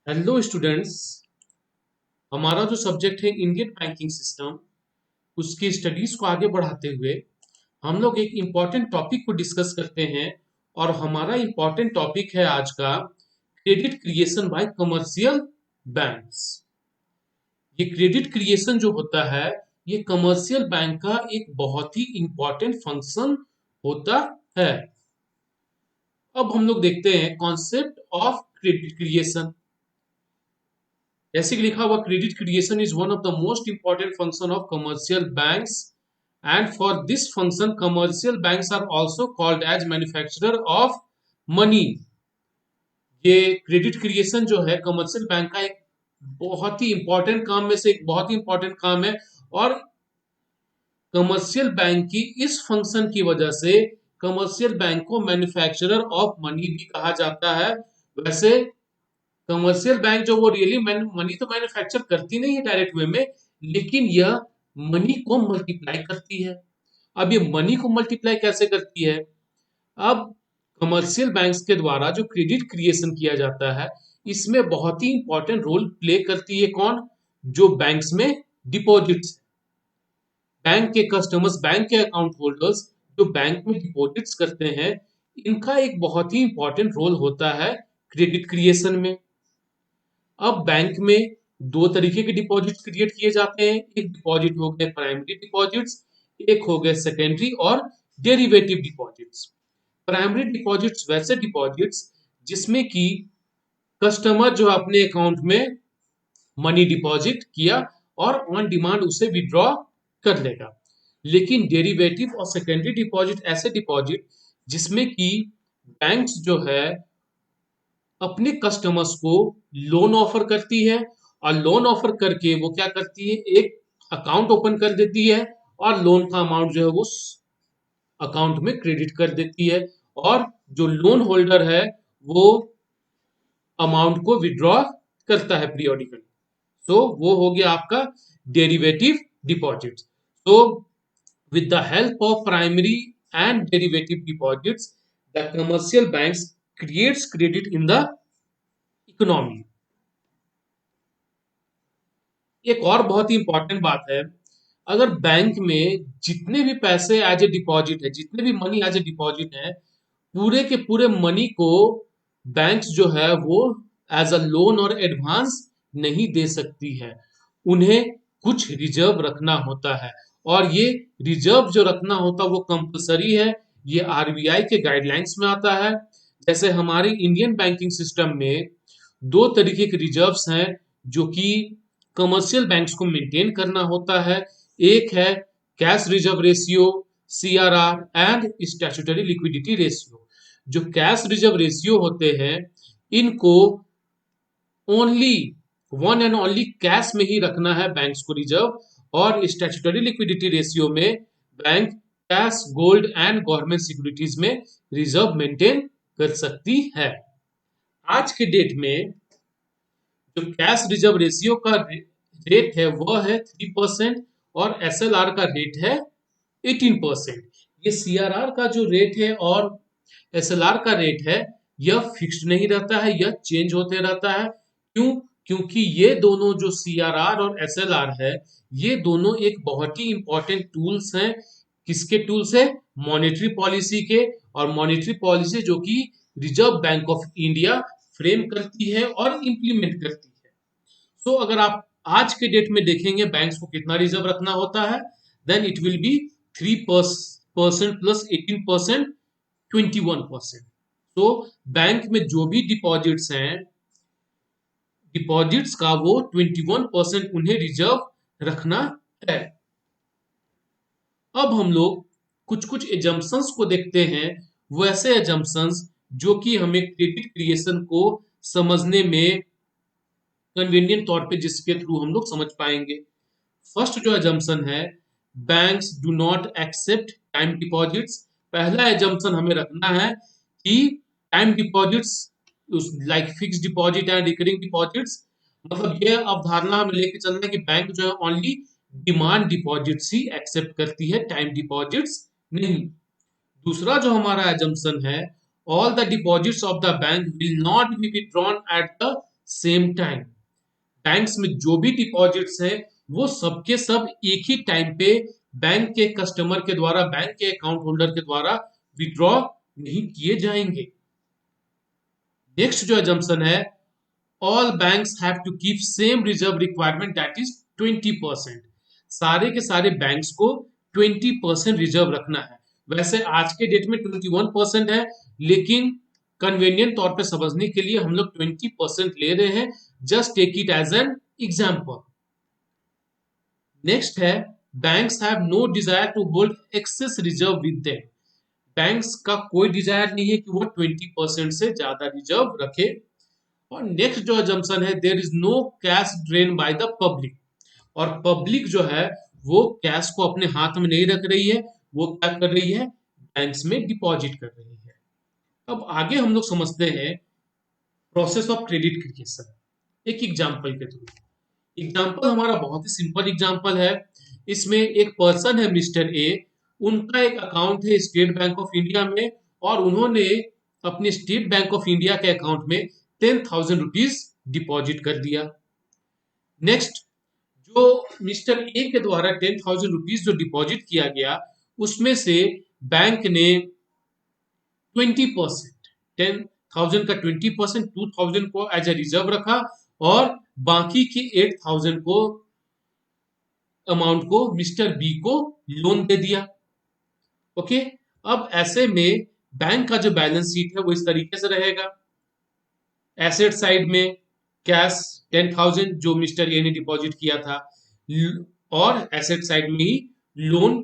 Hello students. हमारा जो subject है इंडियन बैंकिंग सिस्टम, उसकी स्टडीज को आगे बढ़ाते हुए हम लोग एक इम्पॉर्टेंट टॉपिक को डिस्कस करते हैं। और हमारा इम्पॉर्टेंट टॉपिक है आज का credit creation bye commercial banks. ये क्रेडिट क्रिएशन जो होता है, ये कमर्शियल बैंक का एक बहुत ही इम्पॉर्टेंट फंक्शन होता है। अब हम लोग देखते हैं कॉन्सेप्ट ऑफ क्रेडिट क्रिएशन। जैसे कि लिखा हुआ, credit creation is one of the most important function of commercial banks and for this function commercial banks are also called as manufacturer of money. ये क्रेडिट क्रिएशन जो है commercial bank का एक बहुत ही इंपॉर्टेंट काम में से एक बहुत ही इंपॉर्टेंट काम है। और कमर्शियल बैंक की इस फंक्शन की वजह से कमर्शियल बैंक को मैन्युफैक्चरर ऑफ मनी भी कहा जाता है। वैसे कमर्शियल बैंक जो वो रियली मनी तो मैन्युफैक्चर करती नहीं है डायरेक्ट वे में, लेकिन यह मनी को मल्टीप्लाई करती है। अब ये मनी को मल्टीप्लाई कैसे करती है? अब कमर्शियल बैंक्स के द्वारा जो क्रेडिट क्रिएशन किया जाता है, इसमें बहुत ही इंपॉर्टेंट रोल प्ले करती है कौन? जो बैंक्स में डिपॉजिट्स, बैंक के कस्टमर्स, बैंक के अकाउंट होल्डर्स जो बैंक में डिपॉजिट्स करते हैं, इनका एक बहुत ही इंपॉर्टेंट रोल होता है क्रेडिट क्रिएशन में। अब बैंक में दो तरीके के डिपॉजिट क्रिएट किए जाते हैं। एक डिपॉजिट हो गए प्राइमरी डिपॉजिट्स, एक हो गए सेकेंडरी और डेरिवेटिव डिपॉजिट्स। प्राइमरी डिपॉजिट्स वैसे डिपॉजिट्स जिसमें कि कस्टमर जो अपने अकाउंट में मनी डिपॉजिट किया और ऑन डिमांड उसे विड्रॉ कर लेगा। लेकिन डेरिवेटिव और सेकेंडरी डिपॉजिट ऐसे डिपॉजिट जिसमें कि बैंक्स जो है अपने कस्टमर्स को लोन ऑफर करती है, और लोन ऑफर करके वो क्या करती है, एक अकाउंट ओपन कर देती है और लोन का अमाउंट जो है वो उस अकाउंट में क्रेडिट कर देती है। और जो लोन होल्डर है वो अमाउंट को विड्रॉ करता है पीरियोडिकली। सो वो हो गया आपका derivative deposit. So with the help of primary and derivative deposits, the commercial banks creates credit in the economy। एक और बहुत ही इंपॉर्टेंट बात है, अगर बैंक में जितने भी पैसे एज ए डिपॉजिट है, जितने भी मनी एज ए डिपॉजिट है, पूरे के पूरे मनी को बैंक्स जो है वो एज अ लोन और एडवांस नहीं दे सकती है। उन्हें कुछ रिजर्व रखना होता है, और ये रिजर्व जो रखना होता है वो कंपलसरी है। ये आरबीआई के गाइडलाइंस में आता है। जैसे हमारे इंडियन बैंकिंग सिस्टम में दो तरीके के रिजर्व्स हैं जो कि कमर्शियल बैंक्स को मेंटेन करना होता है। एक है cash reserve ratio, CRR, and statutory liquidity ratio. जो कैश रिजर्व रेशियो होते हैं, इनको only one and only cash में ही रखना है बैंक्स को रिजर्व। और स्टैट्यूटरी लिक्विडिटी रेशियो में bank cash, gold and government securities में रिजर्व मेंटेन कर सकती है। आज के डेट में जो कैश रिजर्व रेशियो का रेट है वह है 3%, और एसएलआर का रेट है 18%। ये सीआरआर का जो रेट है और एसएलआर का रेट है, यह फिक्स्ड नहीं रहता है, यह चेंज होते रहता है। क्यों? क्योंकि ये दोनों जो सीआरआर और एसएलआर है, ये दोनों एक बहुत ही इंपॉर्टेंट टूल्स हैं। किसके टूल्स है? मॉनेटरी पॉलिसी के। और मॉनेटरी पॉलिसी जो कि reserve bank of India frame करती है और इंप्लीमेंट करती है। सो अगर आप आज के डेट में देखेंगे बैंक्स को कितना रिजर्व रखना होता है, then it will be 3% plus 18%, 21%। तो बैंक में जो भी डिपॉजिट्स हैं, डिपॉजिट्स का वो 21% उन्हें रिजर्व रखना है। अब हम लोग कुछ कुछ एजम्पन्स को देखते हैं, वैसे एजम्पन्स जो कि हमें क्रेडिट क्रिएशन को समझने में कन्वीनियंट तौर पे जिसके थ्रू हम लोग समझ पाएंगे। फर्स्ट जो एजम्पशन है, banks do not accept time deposits. पहला एजम्पशन हमें रखना है कि time deposits like fix deposit and recurring deposits, मतलब ये अवधारणा हमें लेके चलना है कि बैंक जो है ओनली डिमांड डिपॉजिट्स ही एक्सेप्ट करती है, टाइम डिपॉजिट्स नहीं। दूसरा जो हमारा एजम्पशन है, all the deposits of the bank will not be withdrawn at the same time. Banks में जो भी डिपॉजिट्स हैं वो सबके सब एक ही टाइम पे बैंक के कस्टमर के द्वारा, बैंक के अकाउंट होल्डर के द्वारा विड्रॉ नहीं किए जाएंगे। नेक्स्ट जो एजम्पशन है, all banks have to keep same reserve requirement that is 20%। सारे के सारे बैंक्स को 20% रिजर्व रखना है। वैसे आज के डेट में 21% है, लेकिन कन्वीनियंट तौर पे समझने के लिए हम लोग 20% ले रहे हैं। Just take it as an example. Next है, banks have no desire to hold excess reserve with them. Banks का कोई डिजायर नहीं है कि वो 20% से ज्यादा रिजर्व रखे। और नेक्स्ट जो अजम्पशन है, there is no cash drain by the public. और पब्लिक जो है वो कैश को अपने हाथ में नहीं रख रही है, वो क्या कर रही है, बैंक्स में डिपॉजिट कर रही है। अब आगे हम लोग समझते हैं प्रोसेस ऑफ क्रेडिट क्रिएशन एक एग्जांपल के थ्रू। एग्जाम्पल हमारा बहुत ही सिंपल एग्जाम्पल है। इसमें एक पर्सन है मिस्टर ए, उनका एक अकाउंट है स्टेट बैंक ऑफ इंडिया में, और उन्होंने अपने स्टेट बैंक ऑफ इंडिया के अकाउंट में 10,000 रुपीज डिपॉजिट कर दिया। नेक्स्ट, जो मिस्टर ए के द्वारा 10,000 रुपीज जो डिपॉजिट किया गया, उसमें से बैंक ने 20%, 10,000 का 20%, 2,000 को एज ए रिजर्व रखा और बाकी की 8,000 को अमाउंट को मिस्टर बी को लोन दे दिया। ओके, अब ऐसे में बैंक का जो बैलेंस शीट है वो इस तरीके से रहेगा। एसेट साइड में कैश 10,000 जो मिस्टर ए ने डिपॉजिट किया था, और एसेट साइड में ही लोन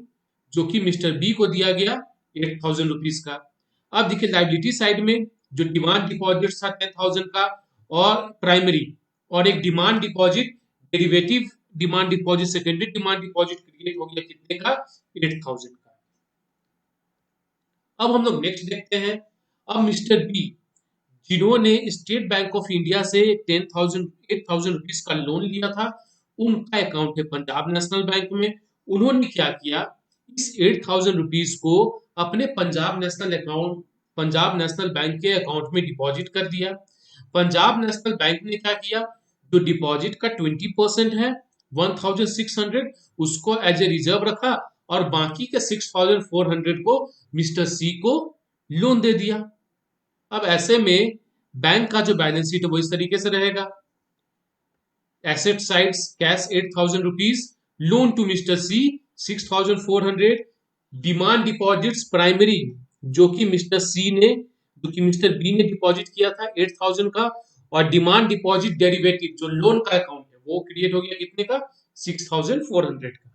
जो कि मिस्टर बी को दिया गया 8,000 रुपीज का। अब देखिए लाइबिलिटी साइड में जो डिमांड डिपॉजिट था 10,000 का, और प्राइमरी, और एक demand deposit, derivative demand deposit, secondary demand deposit create हो गया कितने का, 8,000 का। अब हम लोग नेक्स्ट देखते हैं। अब मिस्टर बी जिन्होंने स्टेट बैंक ऑफ इंडिया से 8,000 रुपीज का लोन लिया था, उनका अकाउंट है पंजाब नेशनल बैंक में। उन्होंने क्या किया, इस 8,000 रुपीज को अपने पंजाब नेशनल बैंक के अकाउंट में डिपॉजिट कर दिया। पंजाब नेशनल बैंक ने क्या किया, जो डिपॉजिट का 20% है 1,600, उसको एज ए रिजर्व रखा और बाकी के 6,400 को मिस्टर सी को लोन दे दिया। अब ऐसे में बैंक का जो बैलेंस शीट है वो इस तरीके से रहेगा। Asset sides cash 8,000 rupees, loan to mister C 6,400, demand deposits primary जो कि मिस्टर बी ने डिपॉजिट किया था 8,000 का, और डिमांड डिपॉजिट डेरिवेटिव जो लोन का अकाउंट है वो क्रिएट हो गया कितने का, 6,400 का।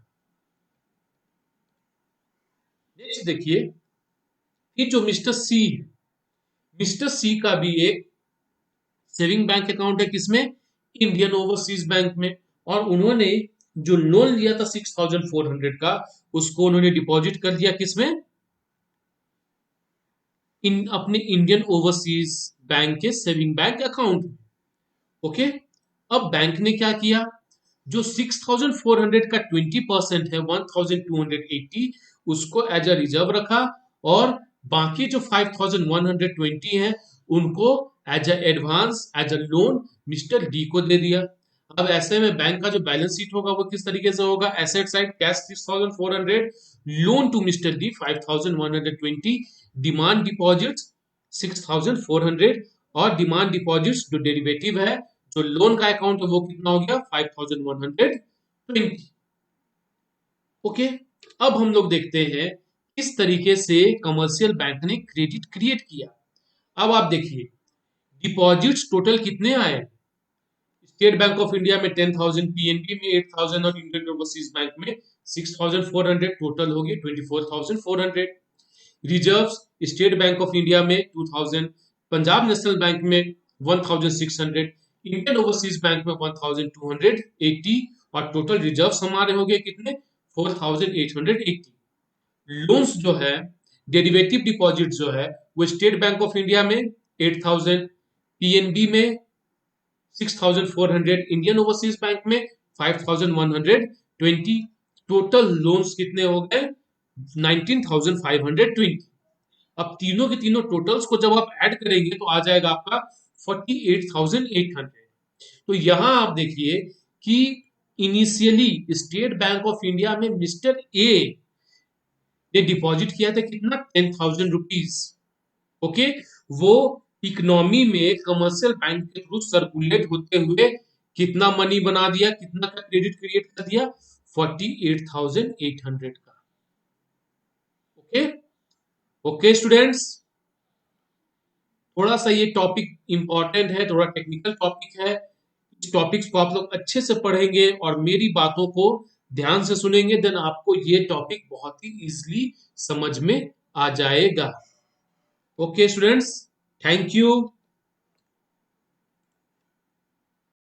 नेक्स्ट देखिए कि जो मिस्टर सी है, मिस्टर सी का भी एक सेविंग बैंक अकाउंट है किसमें, इंडियन ओवरसीज बैंक में, और उन्होंने जो लोन लिया था 6,400 का, उसको उन्होंने डिपॉजिट कर दिया किसमें, अपने इंडियन ओवरसीज बैंक के सेविंग बैंक अकाउंट में। ओके, अब बैंक ने क्या किया, जो 6,400 का 20% है 1,280, उसको एज अ रिजर्व रखा, और बाकी जो 5,120 है उनको as a advance, as a loan mister D को दे दिया। अब ऐसे में बैंक का जो बैलेंस शीट होगा वो किस तरीके से होगा, asset side cash 6,400, loan to mister D 5,120, demand deposits 6,400, और डिमांड डिपॉजिट्स जो डेरिवेटिव है, जो लोन का अकाउंट है वो कितना हो गया, 5,120। ओके, अब हम लोग देखते हैं किस तरीके से कमर्शियल बैंक ने क्रेडिट क्रिएट किया। अब आप देखिए डिपॉजिट्स टोटल कितने आए, स्टेट बैंक ऑफ इंडिया में 10,000, पीएनबी में 8,000, और इंडियन ओवरसीज बैंक में 6,400, टोटल हो गए 24,400। Reserves state bank of India में 2,000, पंजाब नेशनल बैंक में 1,600, इंडियन ओवरसीज बैंक में 1,280, और टोटल रिजर्व्स हमारे हो गए कितने, 4,880। लोन्स जो है, डेरिवेटिव डिपॉजिट जो है, वो स्टेट बैंक ऑफ इंडिया में 8,000, पीएनबी में 6,400, इंडियन ओवरसीज बैंक में 5,120, टोटल लोन्स कितने हो गए, 19,520। अब तीनों के तीनों टोटल्स को जब आप ऐड करेंगे तो आ जाएगा आपका 48,800। तो यहां आप देखिए कि initially state bank of India में मिस्टर ए ने डिपॉजिट किया था कितना, 10,000 रुपीज। ओके, वो इकोनॉमी में कमर्शियल बैंक के थ्रू सर्कुलेट होते हुए कितना मनी बना दिया, कितना का क्रेडिट क्रिएट कर दिया, 48,800 का। ओके, ओके स्टूडेंट्स, थोड़ा सा ये टॉपिक इंपॉर्टेंट है, थोड़ा टेक्निकल टॉपिक है। इस टॉपिक्स को आप लोग अच्छे से पढ़ेंगे और मेरी बातों को ध्यान से सुनेंगे, देन आपको ये टॉपिक बहुत ही इजीली समझ में आ जाएगा। Okay students, thank you.